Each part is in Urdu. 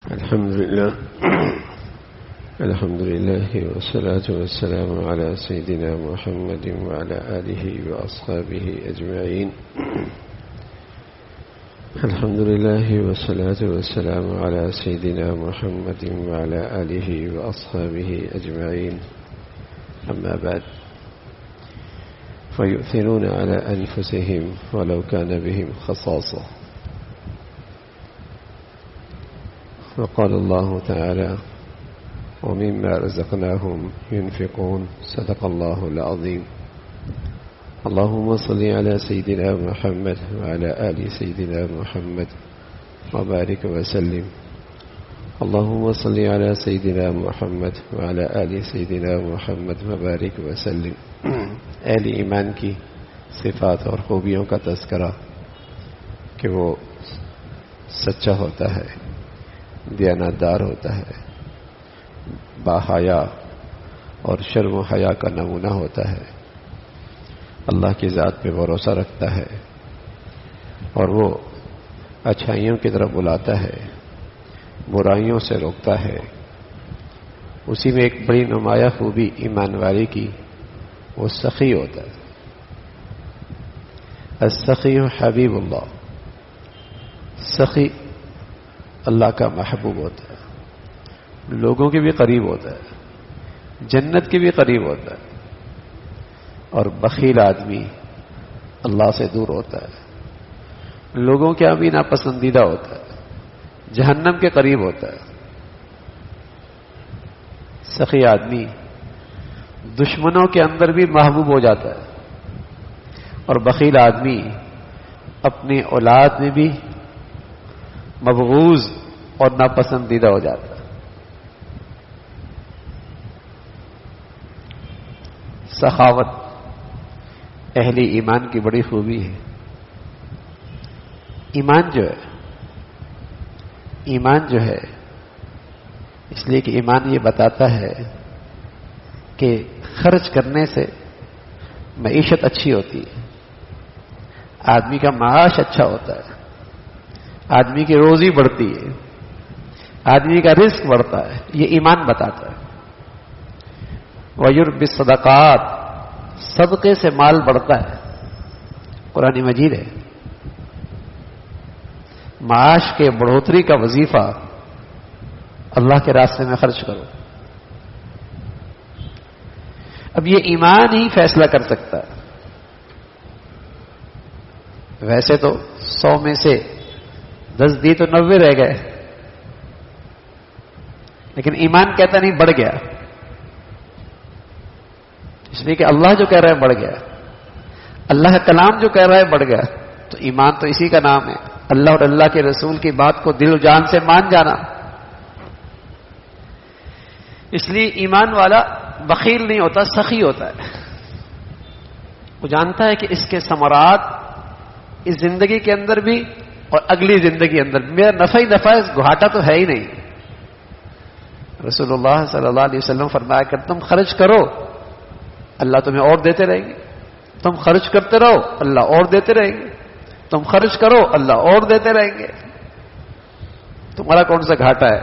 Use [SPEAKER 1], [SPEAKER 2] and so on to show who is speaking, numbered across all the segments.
[SPEAKER 1] الحمد لله والصلاة والسلام على سيدنا محمد وعلى آله وأصحابه أجمعين. الحمد لله والصلاة والسلام على سيدنا محمد وعلى آله وأصحابه أجمعين. أما بعد، فيؤثرون على أنفسهم ولو كان بهم خصاصة. وقال الله تعالى: ومما رزقناهم ينفقون. صدق الله العظيم. اللهم صل على سيدنا محمد وعلى آل سيدنا محمد وبارك وسلم. اللهم صل على سيدنا محمد وعلى آل سيدنا محمد وبارك وسلم. اہل ایمان کی صفات اور خوبیوں کا تذکرہ کہ وہ سچا ہوتا ہے، دیانتدار ہوتا ہے، باحیا اور شرم و حیا کا نمونہ ہوتا ہے، اللہ کی ذات پہ بھروسہ رکھتا ہے اور وہ اچھائیوں کی طرف بلاتا ہے، برائیوں سے روکتا ہے. اسی میں ایک بڑی نمایاں خوبی ایمان والی کی وہ سخی ہوتا ہے. السخی حبیب اللہ. سخی اللہ کا محبوب ہوتا ہے، لوگوں کے بھی قریب ہوتا ہے، جنت کے بھی قریب ہوتا ہے. اور بخیل آدمی اللہ سے دور ہوتا ہے، لوگوں کے بھی ناپسندیدہ ہوتا ہے، جہنم کے قریب ہوتا ہے. سخی آدمی دشمنوں کے اندر بھی محبوب ہو جاتا ہے، اور بخیل آدمی اپنی اولاد میں بھی مبغوض اور ناپسندیدہ ہو جاتا ہے. سخاوت اہل ایمان کی بڑی خوبی ہے. ایمان جو ہے اس لیے کہ ایمان یہ بتاتا ہے کہ خرچ کرنے سے معیشت اچھی ہوتی ہے، آدمی کا معاش اچھا ہوتا ہے، آدمی کی روزی بڑھتی ہے، آدمی کا رزق بڑھتا ہے. یہ ایمان بتاتا ہے. وَيُرْبِ الصَّدَقَاتِ. صدقے سے مال بڑھتا ہے. قرآن مجید ہے. معاش کے بڑھوتری کا وظیفہ اللہ کے راستے میں خرچ کرو. اب یہ ایمان ہی فیصلہ کر سکتا ہے. ویسے تو 100 میں سے 10 دی تو 90 رہ گئے، لیکن ایمان کہتا نہیں بڑھ گیا، اس لیے کہ اللہ جو کہہ رہا ہے بڑھ گیا، اللہ کا کلام جو کہہ رہا ہے بڑھ گیا. تو ایمان تو اسی کا نام ہے، اللہ اور اللہ کے رسول کی بات کو دل و جان سے مان جانا. اس لیے ایمان والا بخیل نہیں ہوتا، سخی ہوتا ہے. وہ جانتا ہے کہ اس کے ثمرات اس زندگی کے اندر بھی اور اگلی زندگی اندر میرا نفع ہی نفع ہے، گھاٹا تو ہے ہی نہیں. رسول اللہ صلی اللہ علیہ وسلم فرمایا کہ تم خرچ کرو اللہ تمہیں اور دیتے رہیں گے، تم خرچ کرتے رہو اللہ اور دیتے رہیں گے، تم خرچ کرو اللہ اور دیتے رہیں گے. تمہارا کون سا گھاٹا ہے؟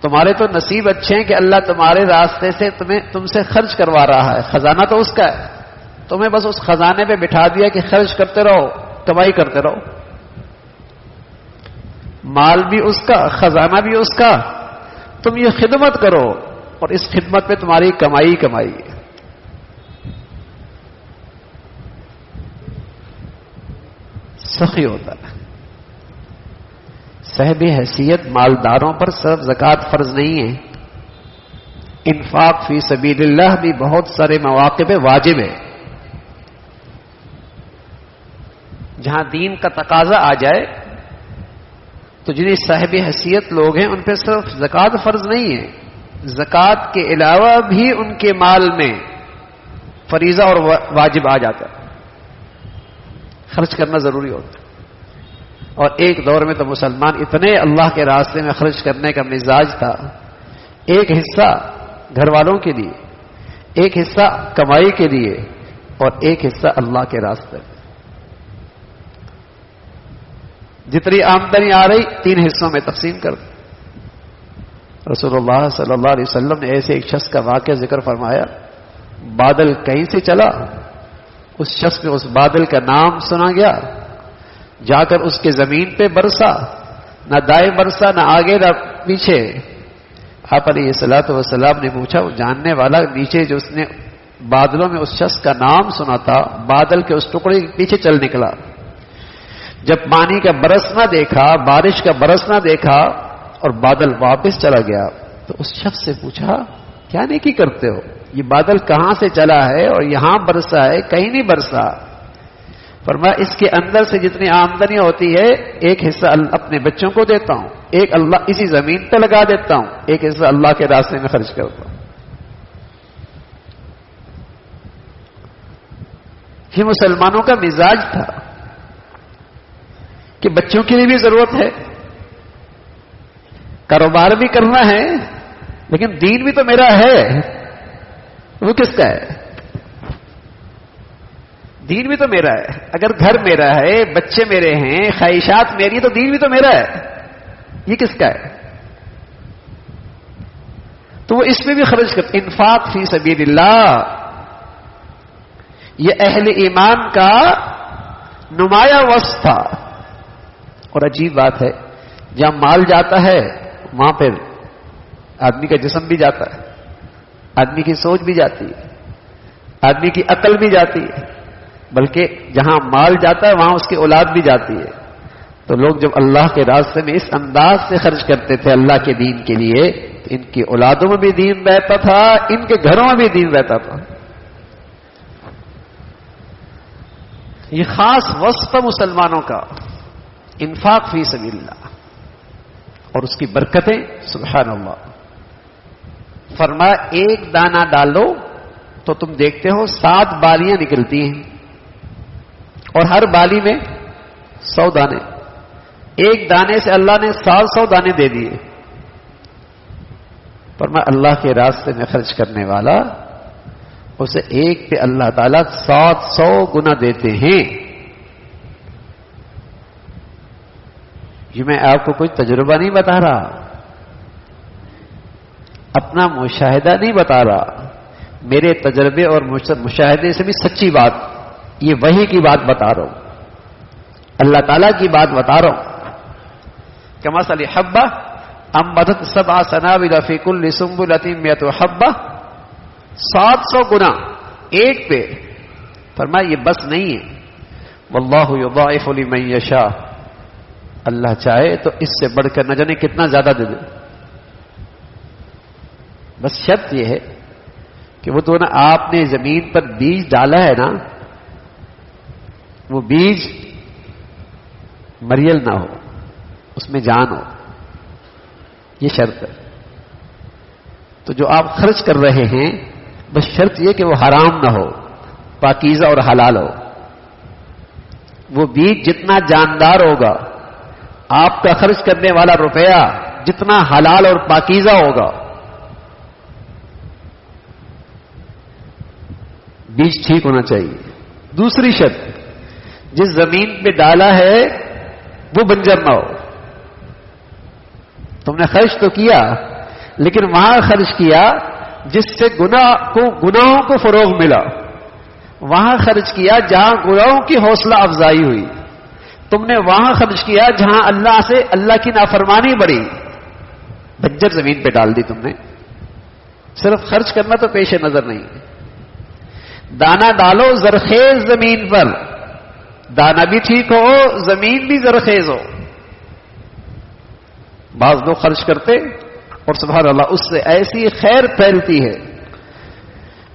[SPEAKER 1] تمہارے تو نصیب اچھے ہیں کہ اللہ تمہارے راستے سے تم سے خرچ کروا رہا ہے. خزانہ تو اس کا ہے، تمہیں بس اس خزانے پہ بٹھا دیا کہ خرچ کرتے رہو، کمائی کرتے رہو. مال بھی اس کا، خزانہ بھی اس کا. تم یہ خدمت کرو اور اس خدمت پہ تمہاری کمائی ہے. سخی ہوتا ہے. صاحب حیثیت مالداروں پر صرف زکوٰۃ فرض نہیں ہے، انفاق فی سبیل اللہ بھی بہت سارے مواقع پہ واجب ہے. جہاں دین کا تقاضا آ جائے تو جنہیں صاحب حیثیت لوگ ہیں ان پہ صرف زکوٰۃ فرض نہیں ہے، زکوٰۃ کے علاوہ بھی ان کے مال میں فریضہ اور واجب آ جاتا ہے. خرچ کرنا ضروری ہوتا ہے. اور ایک دور میں تو مسلمان اتنے اللہ کے راستے میں خرچ کرنے کا مزاج تھا، ایک حصہ گھر والوں کے لیے، ایک حصہ کمائی کے لیے اور ایک حصہ اللہ کے راستے میں. جتنی آمدنی آ رہی 3 حصوں میں تقسیم کر دیں. رسول اللہ صلی اللہ علیہ وسلم نے ایسے ایک شخص کا واقعہ ذکر فرمایا، بادل کہیں سے چلا، اس شخص میں اس بادل کا نام سنا گیا، جا کر اس کے زمین پہ برسا، نہ دائیں برسا نہ آگے نہ پیچھے۔ آپ علیہ الصلوۃ والسلام نے پوچھا، وہ جاننے والا نیچے جو اس نے بادلوں میں اس شخص کا نام سنا تھا، بادل کے اس ٹکڑے کے پیچھے چل نکلا، جب پانی کا برسنا دیکھا، بارش کا برسنا دیکھا اور بادل واپس چلا گیا، تو اس شخص سے پوچھا کیا نیکی کرتے ہو، یہ بادل کہاں سے چلا ہے اور یہاں برسا ہے، کہیں نہیں برسا۔ فرمایا اس کے اندر سے جتنی آمدنی ہوتی ہے ایک حصہ اپنے بچوں کو دیتا ہوں، ایک اللہ اسی زمین پہ لگا دیتا ہوں، ایک حصہ اللہ کے راستے میں خرچ کرتا ہوں۔ یہ مسلمانوں کا مزاج تھا کہ بچوں کے لیے بھی ضرورت ہے، کاروبار بھی کرنا ہے، لیکن دین بھی تو میرا ہے، وہ کس کا ہے؟ دین بھی تو میرا ہے۔ اگر گھر میرا ہے، بچے میرے ہیں، خواہشات میری، تو دین بھی تو میرا ہے، یہ کس کا ہے؟ تو وہ اس میں بھی خرچ کرتے۔ انفاق فی سبیل اللہ یہ اہل ایمان کا نمایاں وصف تھا۔ اور عجیب بات ہے، جہاں مال جاتا ہے وہاں پھر آدمی کا جسم بھی جاتا ہے، آدمی کی سوچ بھی جاتی ہے، آدمی کی عقل بھی جاتی ہے، بلکہ جہاں مال جاتا ہے وہاں اس کی اولاد بھی جاتی ہے۔ تو لوگ جب اللہ کے راستے میں اس انداز سے خرچ کرتے تھے اللہ کے دین کے لیے، تو ان کی اولادوں میں بھی دین رہتا تھا، ان کے گھروں میں بھی دین رہتا تھا۔ یہ خاص وصف مسلمانوں کا، انفاق فی سبیل اللہ، اور اس کی برکتیں سبحان اللہ۔ فرمایا ایک دانہ ڈالو تو تم دیکھتے ہو 7 بالیاں نکلتی ہیں، اور ہر بالی میں 100 دانے، ایک دانے سے اللہ نے 700 دانے دے دیے۔ فرمایا اللہ کے راستے میں خرچ کرنے والا، اسے ایک پہ اللہ تعالیٰ 700 گنا دیتے ہیں۔ یہ میں آپ کو کوئی تجربہ نہیں بتا رہا، اپنا مشاہدہ نہیں بتا رہا، میرے تجربے اور مشاہدے سے بھی سچی بات، یہ وحی کی بات بتا رہا ہوں، اللہ تعالیٰ کی بات بتا رہا ہوں۔ کمثل حبہ انبتت 7 سنابل فی کل سنبلۃ 100 حبہ، 700 گنا ایک پہ۔ فرمایا یہ بس نہیں ہے، واللہ یضاعف لمن یشاء، اللہ چاہے تو اس سے بڑھ کر نہ جانے کتنا زیادہ دے دے۔ بس شرط یہ ہے کہ وہ تو نا آپ نے زمین پر بیج ڈالا ہے نا، وہ بیج مریل نہ ہو، اس میں جان ہو، یہ شرط ہے۔ تو جو آپ خرچ کر رہے ہیں بس شرط یہ کہ وہ حرام نہ ہو، پاکیزہ اور حلال ہو۔ وہ بیج جتنا جاندار ہوگا، آپ کا خرچ کرنے والا روپیہ جتنا حلال اور پاکیزہ ہوگا، بیج ٹھیک ہونا چاہیے۔ دوسری شرط، جس زمین پہ ڈالا ہے وہ بنجر نہ ہو۔ تم نے خرچ تو کیا، لیکن وہاں خرچ کیا جس سے گناہوں کو فروغ ملا، وہاں خرچ کیا جہاں گناہوں کی حوصلہ افزائی ہوئی، تم نے وہاں خرچ کیا جہاں اللہ کی نافرمانی بڑھی، بنجر زمین پہ ڈال دی تم نے۔ صرف خرچ کرنا تو پیش نظر نہیں، دانا ڈالو زرخیز زمین پر، دانا بھی ٹھیک ہو، زمین بھی زرخیز ہو۔ بعض لوگ خرچ کرتے اور سبحان اللہ اس سے ایسی خیر پھیلتی ہے،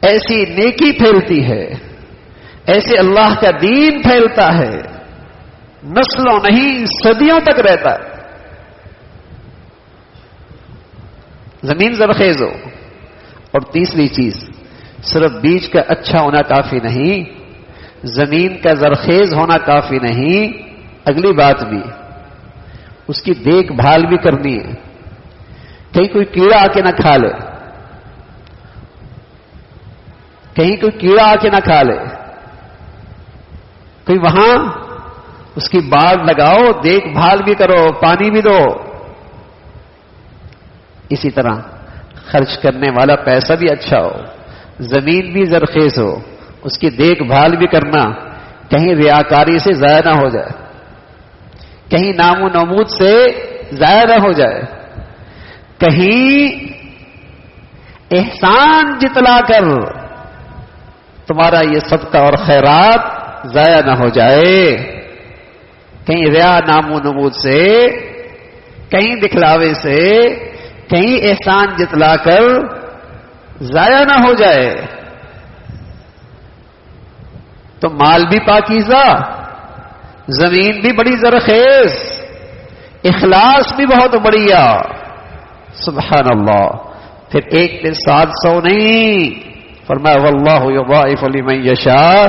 [SPEAKER 1] ایسی نیکی پھیلتی ہے، ایسے اللہ کا دین پھیلتا ہے، نسلوں نہیں صدیوں تک رہتا ہے۔ زمین زرخیز ہو۔ اور تیسری چیز، صرف بیج کا اچھا ہونا کافی نہیں، زمین کا زرخیز ہونا کافی نہیں، اگلی بات بھی اس کی دیکھ بھال بھی کرنی ہے، کہیں کوئی کیڑا آ کے نہ کھا لے، کہیں کوئی کیڑا آ کے نہ کھا لے، کوئی وہاں اس کی باڑ لگاؤ، دیکھ بھال بھی کرو، پانی بھی دو۔ اسی طرح خرچ کرنے والا پیسہ بھی اچھا ہو، زمین بھی زرخیز ہو، اس کی دیکھ بھال بھی کرنا، کہیں ریاکاری سے ضائع نہ ہو جائے، کہیں نام و نمود سے ضائع نہ ہو جائے، کہیں احسان جتلا کر تمہارا یہ صدقہ اور خیرات ضائع نہ ہو جائے، کہیں ریا نام و نمود سے، کہیں دکھلاوے سے، کہیں احسان جتلا کر ضائع نہ ہو جائے۔ تو مال بھی پاکیزہ، زمین بھی بڑی زرخیز، اخلاص بھی بہت بڑھیا، سبحان اللہ۔ پھر ایک دن 700 نہیں، فرمایا واللہ یضاعف لمن یشاء،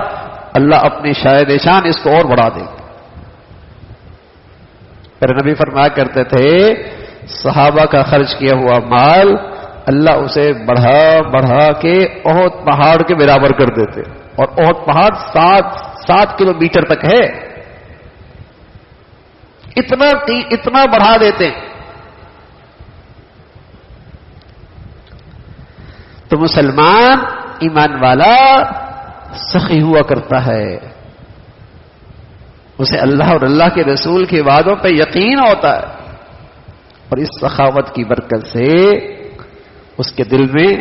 [SPEAKER 1] اللہ اپنی شاید شان اس کو اور بڑھا دے۔ پھر نبی فرمایا کرتے تھے صحابہ کا خرچ کیا ہوا مال اللہ اسے بڑھا بڑھا کے احد پہاڑ کے برابر کر دیتے، اور احد پہاڑ 7 کلومیٹر تک ہے، اتنا بڑھا دیتے۔ تو مسلمان ایمان والا سخی ہوا کرتا ہے، اسے اللہ اور اللہ کے رسول کے وعدوں پہ یقین ہوتا ہے، اور اس سخاوت کی برکت سے اس کے دل میں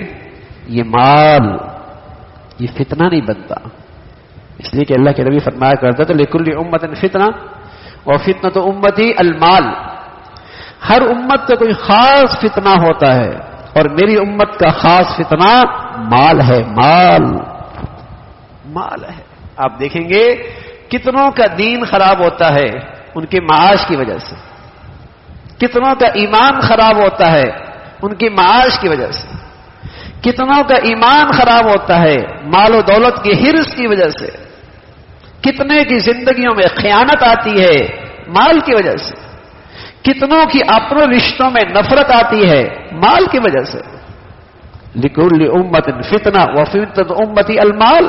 [SPEAKER 1] یہ مال، یہ فتنہ نہیں بنتا۔ اس لیے کہ اللہ کے نبی فرمایا کرتا تھا لِكُلِّ أُمَّةٍ فِتْنَةٌ وَفِتْنَةُ أُمَّتِي الْمَالُ، ہر امت کا کوئی خاص فتنہ ہوتا ہے، اور میری امت کا خاص فتنہ مال ہے، مال ہے۔ آپ دیکھیں گے کتنوں کا دین خراب ہوتا ہے ان کے معاش کی وجہ سے، کتنوں کا ایمان خراب ہوتا ہے ان کے معاش کی وجہ سے، کتنوں کا ایمان خراب ہوتا ہے مال و دولت کی حرص کی وجہ سے، کتنے کی زندگیوں میں خیانت آتی ہے مال کی وجہ سے، کتنوں کی اپنے رشتوں میں نفرت آتی ہے مال کی وجہ سے۔ لِكُلِّ أُمَّةٍ فِتْنَةٌ وَفِتْنَةُ أُمَّتِي الْمَالُ،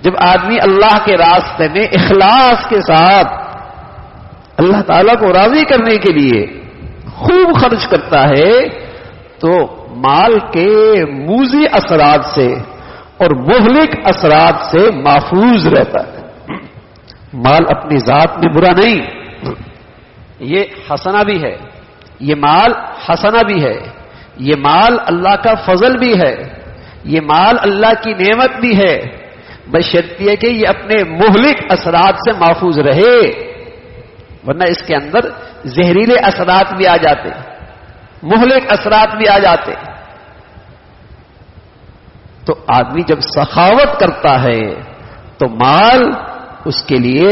[SPEAKER 1] جب آدمی اللہ کے راستے میں اخلاص کے ساتھ اللہ تعالیٰ کو راضی کرنے کے لیے خوب خرچ کرتا ہے تو مال کے موذی اثرات سے اور مہلک اثرات سے محفوظ رہتا ہے۔ مال اپنی ذات میں برا نہیں، یہ حسنہ بھی ہے، یہ مال حسنہ بھی ہے، یہ مال اللہ کا فضل بھی ہے، یہ مال اللہ کی نعمت بھی ہے، بشرطیہ کہ یہ اپنے مہلک اثرات سے محفوظ رہے، ورنہ اس کے اندر زہریلے اثرات بھی آ جاتے، مہلک اثرات بھی آ جاتے۔ تو آدمی جب سخاوت کرتا ہے تو مال اس کے لیے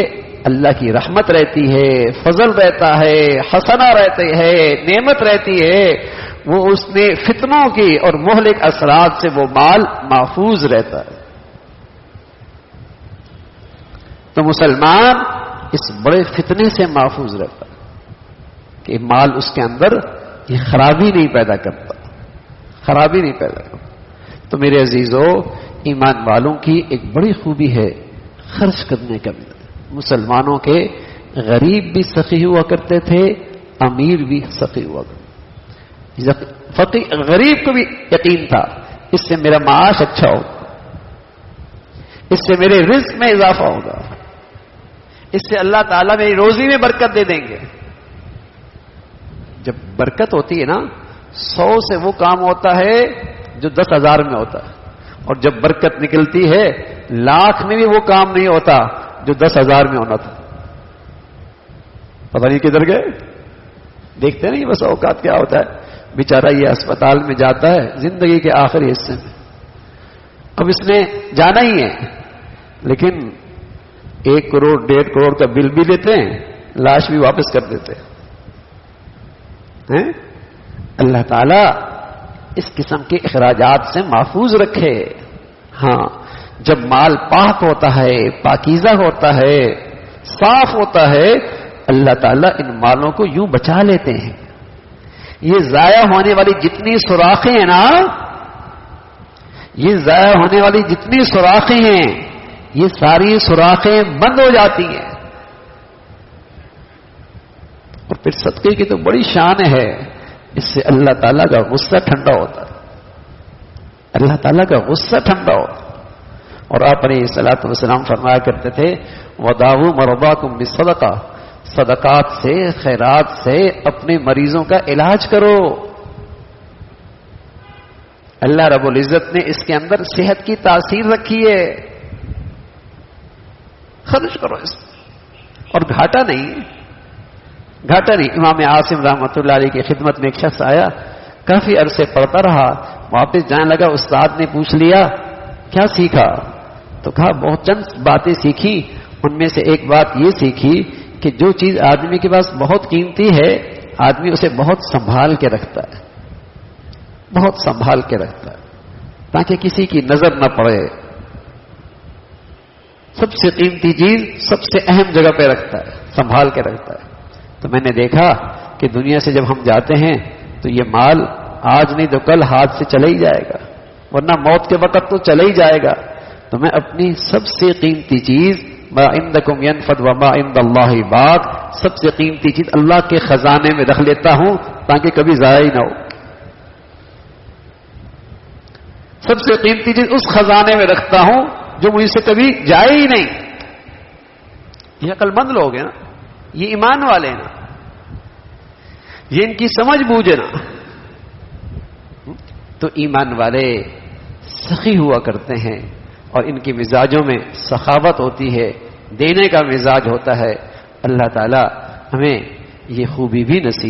[SPEAKER 1] اللہ کی رحمت رہتی ہے، فضل رہتا ہے، حسنہ رہتے ہے، نعمت رہتی ہے، وہ اس میں فتنوں کی اور مہلک اثرات سے وہ مال محفوظ رہتا ہے۔ تو مسلمان اس بڑے فتنے سے محفوظ رہتا ہے کہ مال اس کے اندر یہ خرابی نہیں پیدا کرتا، خرابی نہیں پیدا کرتا۔ تو میرے عزیزو، ایمان والوں کی ایک بڑی خوبی ہے خرچ کرنے کا بھی۔ مسلمانوں کے غریب بھی سخی ہوا کرتے تھے، امیر بھی سخی ہوا کرتے، غریب کو بھی یقین تھا اس سے میرا معاش اچھا ہوگا، اس سے میرے رزق میں اضافہ ہوگا، اس سے اللہ تعالیٰ میری روزی میں برکت دے دیں گے۔ جب برکت ہوتی ہے نا، 100 سے وہ کام ہوتا ہے جو 10,000 میں ہوتا ہے، اور جب برکت نکلتی ہے 1,00,000 میں بھی وہ کام نہیں ہوتا جو 10,000 میں ہونا تھا۔ پتہ نہیں کدھر گئے، دیکھتے نہیں بس اوقات کیا ہوتا ہے، بیچارہ یہ اسپتال میں جاتا ہے زندگی کے آخری حصے میں، اب اس نے جانا ہی ہے، لیکن 1 کروڑ 1.5 کروڑ کا بل بھی دیتے ہیں، لاش بھی واپس کر دیتے ہیں۔ اللہ تعالیٰ اس قسم کے اخراجات سے محفوظ رکھے۔ ہاں، جب مال پاک ہوتا ہے، پاکیزہ ہوتا ہے، صاف ہوتا ہے، اللہ تعالیٰ ان مالوں کو یوں بچا لیتے ہیں۔ یہ ضائع ہونے والی جتنی سوراخیں ہیں نا، یہ ضائع ہونے والی جتنی سوراخیں ہیں، یہ ساری سوراخیں بند ہو جاتی ہیں۔ اور پھر صدقے کی تو بڑی شان ہے، اس سے اللہ تعالیٰ کا غصہ ٹھنڈا ہوتا ہے، اللہ تعالیٰ کا غصہ ٹھنڈا ہوتا ہے۔ اور آپ علیہ الصلوۃ والسلام فرمایا کرتے تھے وَدَاوُوا مَرْضَاكُمْ بِالصَّدَقَةِ، صدقات سے، خیرات سے اپنے مریضوں کا علاج کرو۔ اللہ رب العزت نے اس کے اندر صحت کی تاثیر رکھی ہے، خرچ کرو اس میں، اور گھاٹا نہیں، گھاٹا نہیں۔ امام عاصم رحمۃ اللہ علیہ کی خدمت میں ایک شخص آیا، کافی عرصے پڑھتا رہا، واپس جانے لگا، استاد نے پوچھ لیا کیا سیکھا؟ تو کہا بہت چند باتیں سیکھی، ان میں سے ایک بات یہ سیکھی کہ جو چیز آدمی کے پاس بہت قیمتی ہے آدمی اسے بہت سنبھال کے رکھتا ہے، بہت سنبھال کے رکھتا ہے تاکہ کسی کی نظر نہ پڑے، سب سے قیمتی چیز سب سے اہم جگہ پہ رکھتا ہے، سنبھال کے رکھتا ہے۔ تو میں نے دیکھا کہ دنیا سے جب ہم جاتے ہیں تو یہ مال آج نہیں تو کل ہاتھ سے چلا ہی جائے گا، ورنہ موت کے وقت تو چلا ہی جائے گا۔ تو میں اپنی سب سے قیمتی چیز ما عندکم ینفد وما عند اللہ باق، سب سے قیمتی چیز اللہ کے خزانے میں رکھ لیتا ہوں تاکہ کبھی ضائع نہ ہو۔ سب سے قیمتی چیز اس خزانے میں رکھتا ہوں جو مجھ سے کبھی جائے ہی نہیں۔ یہ عقل مند لوگ ہیں نا، یہ ایمان والے ہیں نا، یہ ان کی سمجھ بوجھ ہے نا۔ تو ایمان والے سخی ہوا کرتے ہیں اور ان کے مزاجوں میں سخاوت ہوتی ہے، دینے کا مزاج ہوتا ہے۔ اللہ تعالی ہمیں یہ خوبی بھی نصیب